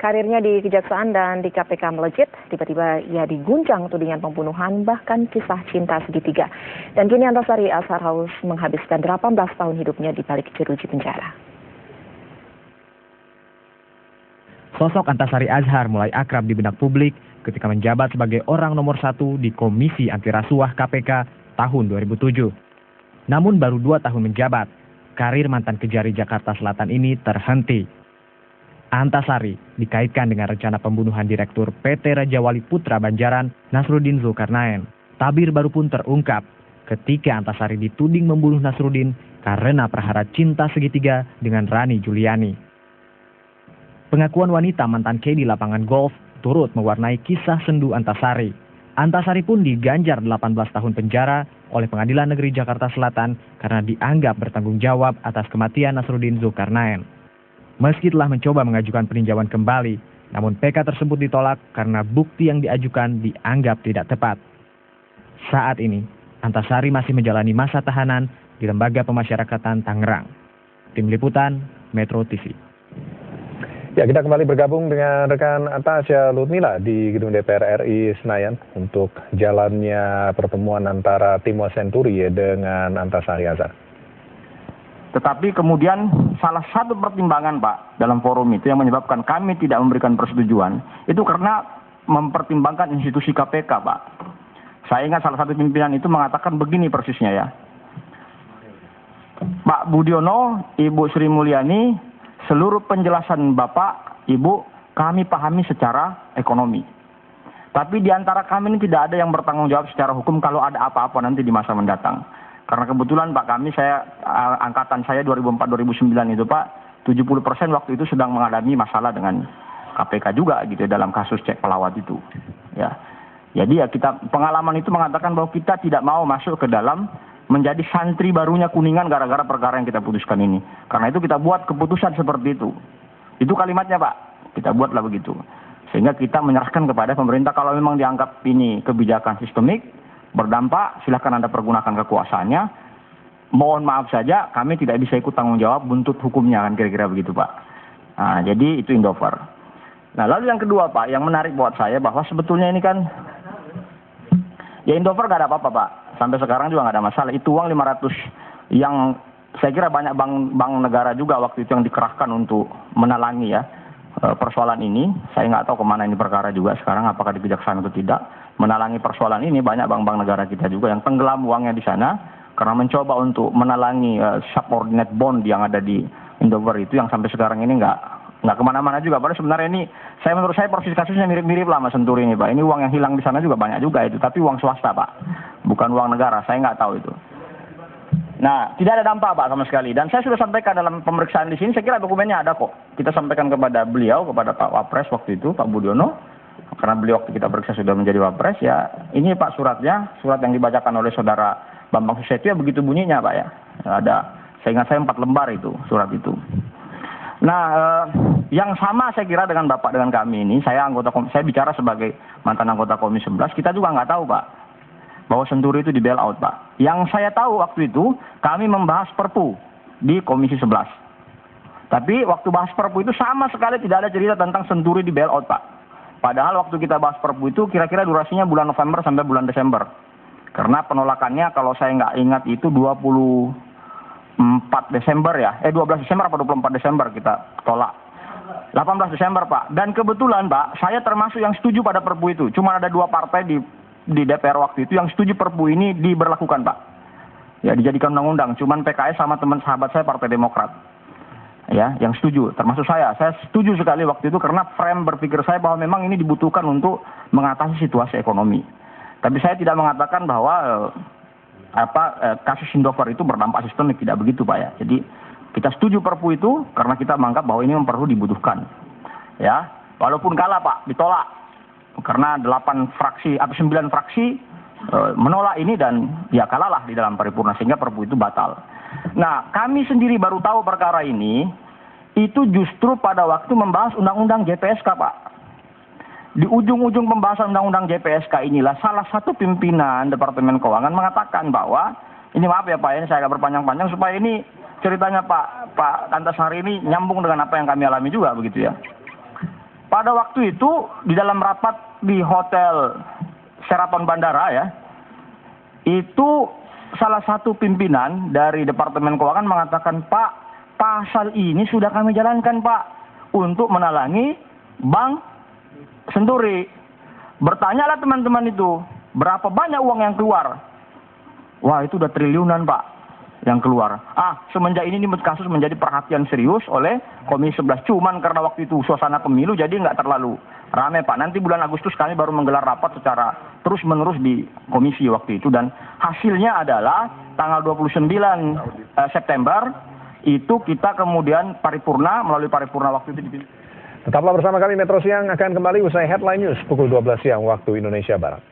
Karirnya di Kejaksaan dan di KPK melejit, tiba-tiba ia diguncang tudingan pembunuhan bahkan kisah cinta segitiga. Dan kini Antasari Azhar harus menghabiskan 18 tahun hidupnya di balik jeruji penjara. Sosok Antasari Azhar mulai akrab di benak publik ketika menjabat sebagai orang nomor 1 di Komisi Anti Rasuah KPK tahun 2007. Namun baru 2 tahun menjabat, karir mantan Kejari Jakarta Selatan ini terhenti. Antasari dikaitkan dengan rencana pembunuhan Direktur PT Raja Wali Putra Banjaran, Nasruddin Zulkarnaen. Tabir baru pun terungkap ketika Antasari dituding membunuh Nasruddin karena perhara cinta segitiga dengan Rani Juliani. Pengakuan wanita mantan K di lapangan golf turut mewarnai kisah sendu Antasari. Antasari pun diganjar 18 tahun penjara oleh Pengadilan Negeri Jakarta Selatan karena dianggap bertanggung jawab atas kematian Nasruddin Zulkarnaen. Meski telah mencoba mengajukan peninjauan kembali, namun PK tersebut ditolak karena bukti yang diajukan dianggap tidak tepat. Saat ini, Antasari masih menjalani masa tahanan di Lembaga Pemasyarakatan Tangerang. Tim Liputan, Metro TV. Ya, kita kembali bergabung dengan rekan Tasya Lutmila di Gedung DPR RI Senayan untuk jalannya pertemuan antara Timo Senturi dengan Antasari Azhar. Tetapi kemudian salah satu pertimbangan Pak dalam forum itu yang menyebabkan kami tidak memberikan persetujuan itu karena mempertimbangkan institusi KPK Pak. Saya ingat salah satu pimpinan itu mengatakan begini persisnya ya. Pak Budiono, Ibu Sri Mulyani, seluruh penjelasan Bapak, Ibu, kami pahami secara ekonomi. Tapi di antara kami ini tidak ada yang bertanggung jawab secara hukum kalau ada apa-apa nanti di masa mendatang. Karena kebetulan Pak kami, angkatan saya 2004-2009 itu Pak, 70% waktu itu sedang mengalami masalah dengan KPK juga gitu dalam kasus cek pelawat itu. Ya. Jadi ya pengalaman itu mengatakan bahwa kita tidak mau masuk ke dalam menjadi santri barunya Kuningan gara-gara perkara yang kita putuskan ini. Karena itu kita buat keputusan seperti itu. Itu kalimatnya Pak, kita buatlah begitu. Sehingga kita menyerahkan kepada pemerintah kalau memang dianggap ini kebijakan sistemik, berdampak, silahkan Anda pergunakan kekuasaannya. Mohon maaf saja, kami tidak bisa ikut tanggung jawab buntut hukumnya, kan kira-kira begitu Pak. Nah, jadi itu Indover. Nah, lalu yang kedua Pak, yang menarik buat saya bahwa sebetulnya ini kan, ya Indover gak ada apa-apa Pak. Sampai sekarang juga gak ada masalah. Itu uang 500 yang saya kira banyak bank negara juga waktu itu yang dikerahkan untuk menalangi ya persoalan ini. Saya nggak tahu kemana ini perkara juga sekarang, apakah di Kejaksaan atau tidak. Menalangi persoalan ini banyak bank-bank negara kita juga yang tenggelam uangnya di sana karena mencoba untuk menalangi subordinate bond yang ada di Indover itu yang sampai sekarang ini nggak kemana-mana juga. Padahal sebenarnya ini menurut saya proses kasusnya mirip-mirip lah sama Senturi ini Pak. Ini uang yang hilang di sana juga banyak juga itu, tapi uang swasta Pak, bukan uang negara. Saya nggak tahu itu. Nah, tidak ada dampak Pak sama sekali. Dan saya sudah sampaikan dalam pemeriksaan di sini, saya kira dokumennya ada kok. Kita sampaikan kepada beliau, kepada Pak Wapres waktu itu, Pak Budiono. Karena beliau waktu kita periksa sudah menjadi Wapres ya. Ini Pak suratnya, surat yang dibacakan oleh Saudara Bambang Susatyo ya begitu bunyinya Pak ya. Ada, saya ingat saya 4 lembar itu, surat itu. Nah, yang sama saya kira dengan Bapak dengan kami ini, saya bicara sebagai mantan anggota Komisi 11, kita juga nggak tahu Pak bahwa Senturi itu di bail out Pak. Yang saya tahu waktu itu kami membahas Perpu di Komisi 11. Tapi waktu bahas Perpu itu sama sekali tidak ada cerita tentang Senturi di bail out Pak. Padahal waktu kita bahas Perpu itu kira-kira durasinya bulan November sampai bulan Desember. Karena penolakannya kalau saya nggak ingat itu 24 Desember ya. 12 Desember apa 24 Desember kita tolak. 18 Desember Pak. Dan kebetulan Pak, saya termasuk yang setuju pada Perpu itu. Cuma ada 2 partai di DPR waktu itu yang setuju Perpu ini diberlakukan Pak. Ya dijadikan undang-undang. Cuman PKS sama teman sahabat saya Partai Demokrat. Ya, yang setuju, termasuk saya. Saya setuju sekali waktu itu karena frame berpikir saya bahwa memang ini dibutuhkan untuk mengatasi situasi ekonomi. Tapi saya tidak mengatakan bahwa kasus Indover itu berdampak sistemik, tidak begitu Pak ya. Jadi kita setuju Perpu itu karena kita menganggap bahwa ini perlu dibutuhkan. Ya, walaupun kalah Pak, ditolak. Karena 8 fraksi atau 9 fraksi menolak ini dan ya kalahlah di dalam paripurna sehingga Perpu itu batal. Nah, kami sendiri baru tahu perkara ini itu justru pada waktu membahas Undang-Undang JPSK, Pak. Di ujung-ujung pembahasan Undang-Undang JPSK inilah salah satu pimpinan Departemen Keuangan mengatakan bahwa, ini maaf ya Pak, ini saya agak berpanjang-panjang supaya ini ceritanya Pak Antasari ini nyambung dengan apa yang kami alami juga begitu ya. Pak pada waktu itu di dalam rapat di Hotel Sheraton Bandara ya, itu salah satu pimpinan dari Departemen Keuangan mengatakan, Pak, pasal ini sudah kami jalankan Pak untuk menalangi Bank Senturi. Bertanyalah teman-teman itu, berapa banyak uang yang keluar? Wah, itu udah triliunan Pak yang keluar. Semenjak ini kasus menjadi perhatian serius oleh Komisi 11. Cuman karena waktu itu suasana pemilu jadi nggak terlalu ramai Pak. Nanti bulan Agustus kami baru menggelar rapat secara terus-menerus di komisi waktu itu. Dan hasilnya adalah tanggal 29 September itu kita kemudian paripurna, melalui paripurna waktu itu dipilih. Tetaplah bersama kami, Metro Siang akan kembali usai headline news pukul 12 siang waktu Indonesia Barat.